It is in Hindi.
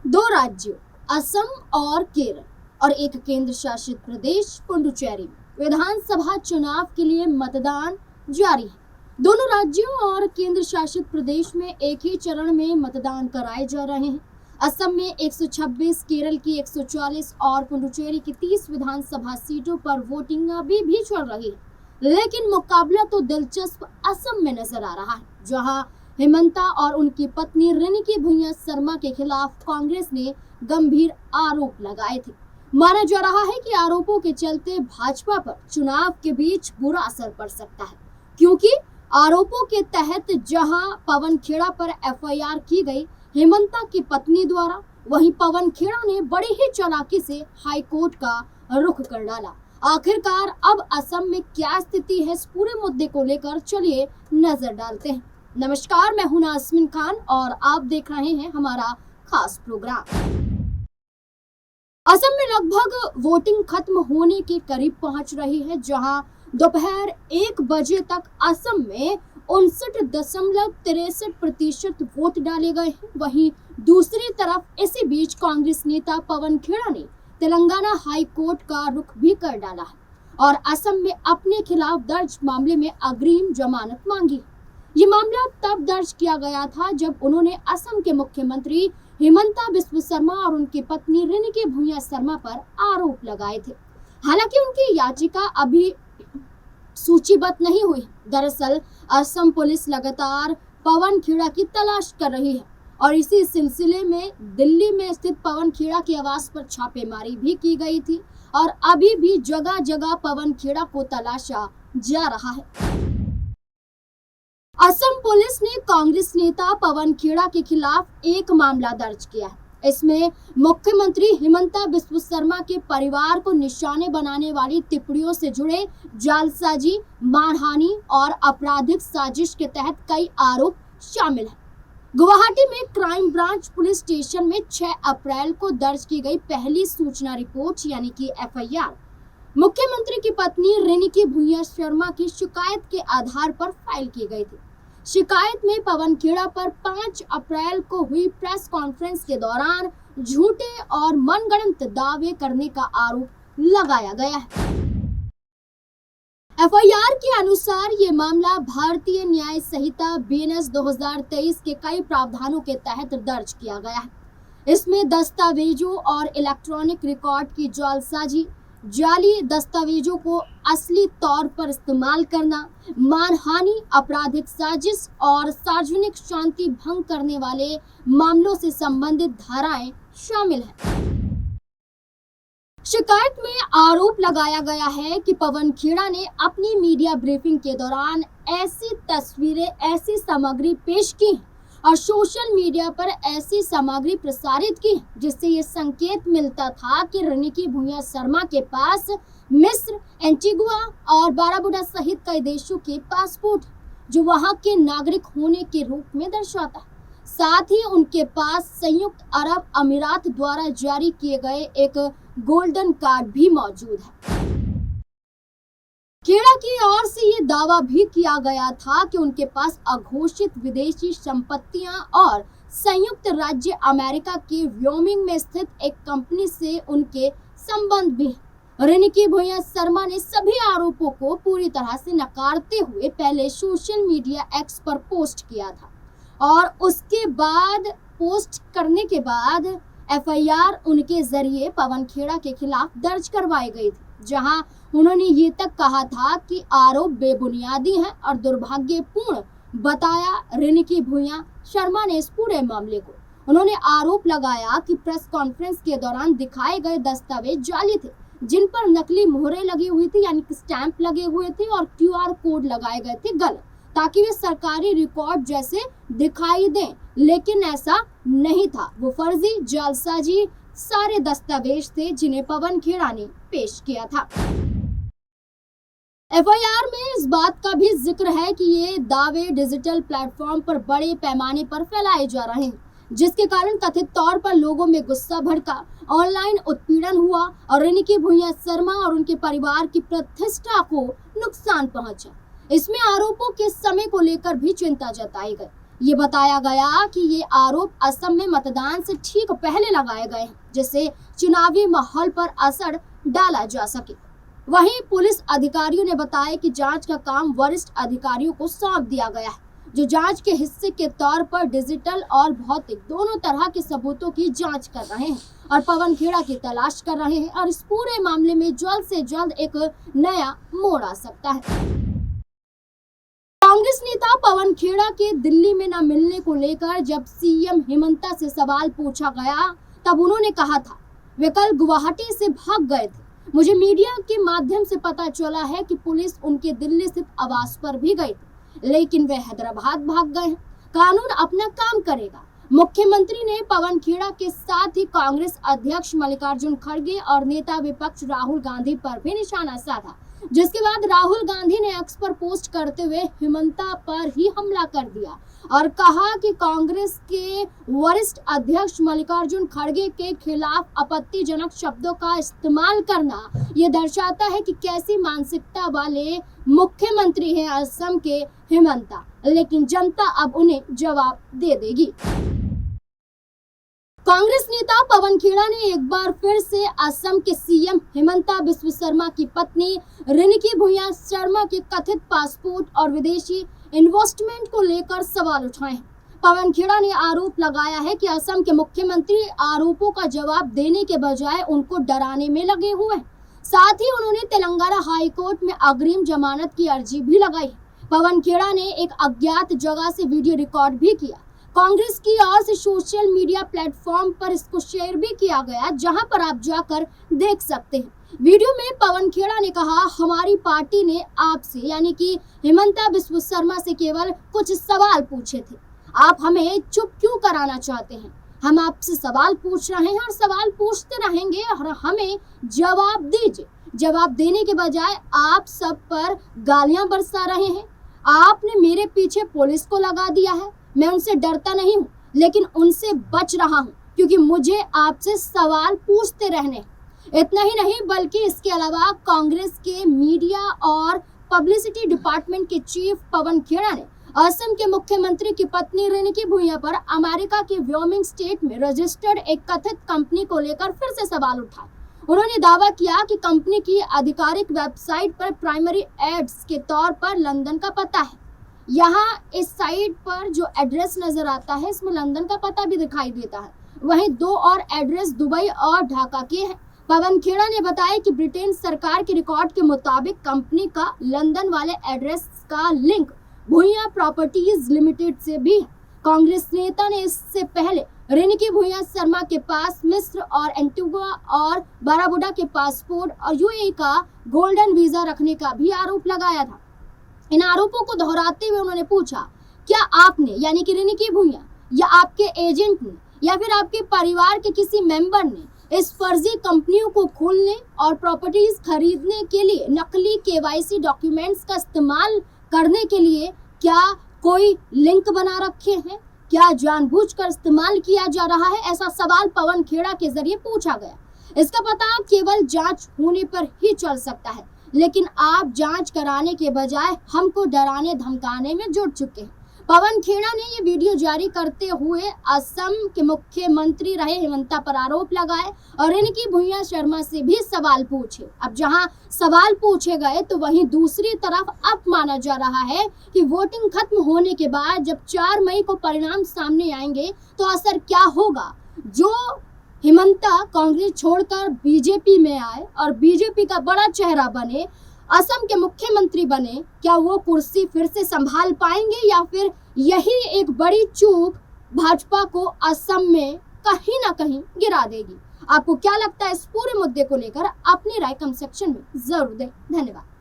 दो राज्यों असम और केरल और एक केंद्र शासित प्रदेश पुडुचेरी में विधानसभा चुनाव के लिए मतदान जारी है। दोनों राज्यों और केंद्र शासित प्रदेश में एक ही चरण में मतदान कराए जा रहे हैं। असम में 126, केरल की 140 और पुडुचेरी की 30 विधानसभा सीटों पर वोटिंग अभी भी चल रही है, लेकिन मुकाबला तो दिलचस्प असम में नजर आ रहा है, जहां हेमंता और उनकी पत्नी रिनिकी भुइयां शर्मा के खिलाफ कांग्रेस ने गंभीर आरोप लगाए थे। माना जा रहा है कि आरोपों के चलते भाजपा पर चुनाव के बीच बुरा असर पड़ सकता है, क्योंकि आरोपों के तहत जहां पवन खेड़ा पर एफआईआर की गई हेमंता की पत्नी द्वारा, वहीं पवन खेड़ा ने बड़ी ही चालाकी से हाई कोर्ट का रुख कर डाला। आखिरकार अब असम में क्या स्थिति है, इस पूरे मुद्दे को लेकर चलिए नजर डालते हैं। नमस्कार, मैं हूं नाज़मीन खान और आप देख रहे हैं हमारा खास प्रोग्राम। असम में लगभग वोटिंग खत्म होने के करीब पहुंच रही है, जहां दोपहर 1 बजे तक असम में 59.63% वोट डाले गए हैं। वहीं दूसरी तरफ इसी बीच कांग्रेस नेता पवन खेड़ा ने तेलंगाना हाई कोर्ट का रुख भी कर डाला है और असम में अपने खिलाफ दर्ज मामले में अग्रिम जमानत मांगी। ये मामला तब दर्ज किया गया था जब उन्होंने असम के मुख्यमंत्री हेमंता बिस्वा शर्मा और उनकी पत्नी रिनिकी भुइयां शर्मा पर आरोप लगाए थे। हालांकि उनकी याचिका अभी सूचीबद्ध नहीं हुई। दरअसल असम पुलिस लगातार पवन खेड़ा की तलाश कर रही है और इसी सिलसिले में दिल्ली में स्थित पवन खेड़ा के आवास पर छापेमारी भी की गई थी और अभी भी जगह जगह पवन खेड़ा को तलाशा जा रहा है। असम पुलिस ने कांग्रेस नेता पवन खेड़ा के खिलाफ एक मामला दर्ज किया है। इसमें मुख्यमंत्री हेमंता बिस्वा शर्मा के परिवार को निशाने बनाने वाली टिप्पणियों से जुड़े जालसाजी, मानहानि और आपराधिक साजिश के तहत कई आरोप शामिल हैं। गुवाहाटी में क्राइम ब्रांच पुलिस स्टेशन में 6 अप्रैल को दर्ज की गई पहली सूचना रिपोर्ट यानी कि एफआईआर मुख्यमंत्री की पत्नी रिनिकी भुइयां शर्मा की शिकायत के आधार पर फाइल की गई थी। शिकायत में पवन खेड़ा पर 5 अप्रैल को हुई प्रेस कॉन्फ्रेंस के दौरान झूठे और मनगढ़ंत दावे करने का आरोप लगाया गया है। एफआईआर के अनुसार ये मामला भारतीय न्याय संहिता बीएनएस 2023 के कई प्रावधानों के तहत दर्ज किया गया है। इसमें दस्तावेजों और इलेक्ट्रॉनिक रिकॉर्ड की जालसाजी, जाली दस्तावेजों को असली तौर पर इस्तेमाल करना, मानहानि, आपराधिक साजिश और सार्वजनिक शांति भंग करने वाले मामलों से संबंधित धाराएं शामिल हैं। शिकायत में आरोप लगाया गया है कि पवन खेड़ा ने अपनी मीडिया ब्रीफिंग के दौरान ऐसी तस्वीरें, ऐसी सामग्री पेश की और सोशल मीडिया पर ऐसी सामग्री प्रसारित की जिससे ये संकेत मिलता था कि रिनिकी भुइयां शर्मा के पास मिस्र, एंटीगुआ और बाराबुडा सहित कई देशों के पासपोर्ट जो वहां के नागरिक होने के रूप में दर्शाता है। साथ ही उनके पास संयुक्त अरब अमीरात द्वारा जारी किए गए एक गोल्डन कार्ड भी मौजूद है। खेड़ा की ओर से ये दावा भी किया गया था कि उनके पास अघोषित विदेशी संपत्तियां और संयुक्त राज्य अमेरिका के व्योमिंग में स्थित एक कंपनी से उनके संबंध भी हैं। रिनिकी भुइयां शर्मा ने सभी आरोपों को पूरी तरह से नकारते हुए पहले सोशल मीडिया एक्स पर पोस्ट किया था और उसके बाद पोस्ट करने के बाद एफआईआर उनके जरिए पवन खेड़ा के खिलाफ दर्ज करवाई गई थी, जहां उन्होंने ये तक कहा था कि आरोप बेबुनियादी हैं और दुर्भाग्यपूर्ण बताया। रिनिकी भुइयां शर्मा ने इस पूरे मामले को उन्होंने आरोप लगाया कि प्रेस कॉन्फ्रेंस के दौरान दिखाए गए दस्तावेज जाली थे, जिन पर नकली मोहरें लगी हुई थी यानी कि स्टैंप लगे हुए थे और क्यूआर कोड लगाए गए थे गलत, ताकि वे सरकारी रिकॉर्ड जैसे दिखाई दें, लेकिन ऐसा नहीं था। वो फर्जी, जालसाजी सारे दस्तावेज थे जिन्हें पवन खेड़ा ने पेश किया था। एफआईआर में इस बात का भी जिक्र है कि ये दावे डिजिटल प्लेटफॉर्म पर बड़े पैमाने पर फैलाए जा रहे हैं, जिसके कारण कथित तौर पर लोगों में गुस्सा भड़का, ऑनलाइन उत्पीड़न हुआ और रिनिकी भुइयां शर्मा और उनके परिवार की प्रतिष्ठा को नुकसान पहुंचा। इसमें आरोपों के समय को लेकर भी चिंता जताई गई। ये बताया गया कि ये आरोप असम में मतदान से ठीक पहले लगाए गए हैं, जिससे चुनावी माहौल पर असर डाला जा सके। वहीं पुलिस अधिकारियों ने बताया कि जांच का काम वरिष्ठ अधिकारियों को सौंप दिया गया है, जो जांच के हिस्से के तौर पर डिजिटल और भौतिक दोनों तरह के सबूतों की जांच कर रहे हैं और पवन खेड़ा की तलाश कर रहे हैं। और इस पूरे मामले में जल्द से जल्द एक नया मोड़ आ सकता है। कांग्रेस नेता पवन खेड़ा के दिल्ली में न मिलने को लेकर जब सीएम हेमंता से सवाल पूछा गया, तब उन्होंने कहा था वे कल गुवाहाटी से भाग गए थे। मुझे मीडिया के माध्यम से पता चला है कि पुलिस उनके दिल्ली स्थित आवास पर भी गई थी, लेकिन वे हैदराबाद भाग गए हैं। कानून अपना काम करेगा। मुख्यमंत्री ने पवन खेड़ा के साथ ही कांग्रेस अध्यक्ष मल्लिकार्जुन खड़गे और नेता विपक्ष राहुल गांधी पर भी निशाना साधा, जिसके बाद राहुल गांधी ने एक्स पर पोस्ट करते हुए हेमंता पर ही हमला कर दिया और कहा कि कांग्रेस के वरिष्ठ अध्यक्ष मल्लिकार्जुन खड़गे के खिलाफ आपत्तिजनक शब्दों का इस्तेमाल करना ये दर्शाता है कि कैसी मानसिकता वाले मुख्यमंत्री हैं असम के हेमंता, लेकिन जनता अब उन्हें जवाब दे देगी। कांग्रेस नेता पवन खेड़ा ने एक बार फिर से असम के सीएम हेमंता बिस्वा शर्मा की पत्नी रिंकी भुइयां शर्मा के कथित पासपोर्ट और विदेशी इन्वेस्टमेंट को लेकर सवाल उठाए हैं। पवन खेड़ा ने आरोप लगाया है कि असम के मुख्यमंत्री आरोपों का जवाब देने के बजाय उनको डराने में लगे हुए हैं। साथ ही उन्होंने तेलंगाना हाई कोर्ट में अग्रिम जमानत की अर्जी भी लगाई। पवन खेड़ा ने एक अज्ञात जगह से वीडियो रिकॉर्ड भी किया। कांग्रेस की ओर से सोशल मीडिया प्लेटफॉर्म पर इसको शेयर भी किया गया, जहां पर आप जाकर देख सकते हैं। वीडियो में पवन खेड़ा ने कहा, हमारी पार्टी ने आपसे यानी कि हेमंता बिस्वा शर्मा से केवल कुछ सवाल पूछे थे। आप हमें चुप क्यों कराना चाहते हैं? हम आपसे सवाल पूछ रहे हैं और सवाल पूछते रहेंगे और हमें जवाब दीजिए। जवाब देने के बजाय आप सब पर गालियां बरसा रहे हैं। आपने मेरे पीछे पुलिस को लगा दिया है। मैं उनसे डरता नहीं हूँ, लेकिन उनसे बच रहा हूँ क्योंकि मुझे आपसे सवाल पूछते रहने। इतना ही नहीं बल्कि इसके अलावा कांग्रेस के मीडिया और पब्लिसिटी डिपार्टमेंट के चीफ पवन खेड़ा ने असम के मुख्यमंत्री की पत्नी रिंकी भुइयां पर अमेरिका के व्योमिंग स्टेट में रजिस्टर्ड एक कथित कंपनी को लेकर फिर से सवाल उठाए। उन्होंने दावा किया कि कंपनी की आधिकारिक वेबसाइट पर प्राइमरी एड्स के तौर पर लंदन का पता है। यहाँ इस साइट पर जो एड्रेस नजर आता है इसमें लंदन का पता भी दिखाई देता है। वहीं 2 और एड्रेस दुबई और ढाका के हैं। पवन खेड़ा ने बताया कि ब्रिटेन सरकार के रिकॉर्ड के मुताबिक कंपनी का लंदन वाले एड्रेस का लिंक भुइयां प्रॉपर्टीज लिमिटेड से भी है। कांग्रेस नेता ने इससे पहले रिंकी भुइयां शर्मा के पास मिस्र और एंटीगुआ और बाराबुडा के पासपोर्ट और यूएई का गोल्डन वीजा रखने का भी आरोप लगाया था। इन आरोपों को दोहराते हुए उन्होंने पूछा, क्या आपने यानी कि रिंकी भुइयां या आपके एजेंट ने या फिर आपके परिवार के किसी मेंबर ने इस फर्जी कंपनियों को खोलने और प्रॉपर्टीज खरीदने के लिए नकली केवाईसी डॉक्यूमेंट्स का इस्तेमाल करने के लिए क्या कोई लिंक बना रखे हैं? क्या जानबूझकर इस्तेमाल किया जा रहा है? ऐसा सवाल पवन खेड़ा के जरिए पूछा गया। इसका पता केवल जांच होने पर ही चल सकता है, लेकिन आप जांच कराने के बजाय हमको डराने धमकाने में जुट चुके हैं। पवन खेड़ा ने ये वीडियो जारी करते हुए असम के मुख्यमंत्री रहे हेमंता पर आरोप लगाए और रिंकी भुइयां शर्मा से भी सवाल पूछे। अब जहां सवाल पूछे गए तो वहीं दूसरी तरफ अब माना जा रहा है कि वोटिंग खत्म होने के बाद जब 4 मई को परिणाम सामने आएंगे तो असर क्या होगा। जो हेमंता कांग्रेस छोड़कर बीजेपी में आए और बीजेपी का बड़ा चेहरा बने, असम के मुख्यमंत्री बने, क्या वो कुर्सी फिर से संभाल पाएंगे या फिर यही एक बड़ी चूक भाजपा को असम में कहीं ना कहीं गिरा देगी। आपको क्या लगता है इस पूरे मुद्दे को लेकर? अपनी राय कमेंट सेक्शन में जरूर दें। धन्यवाद।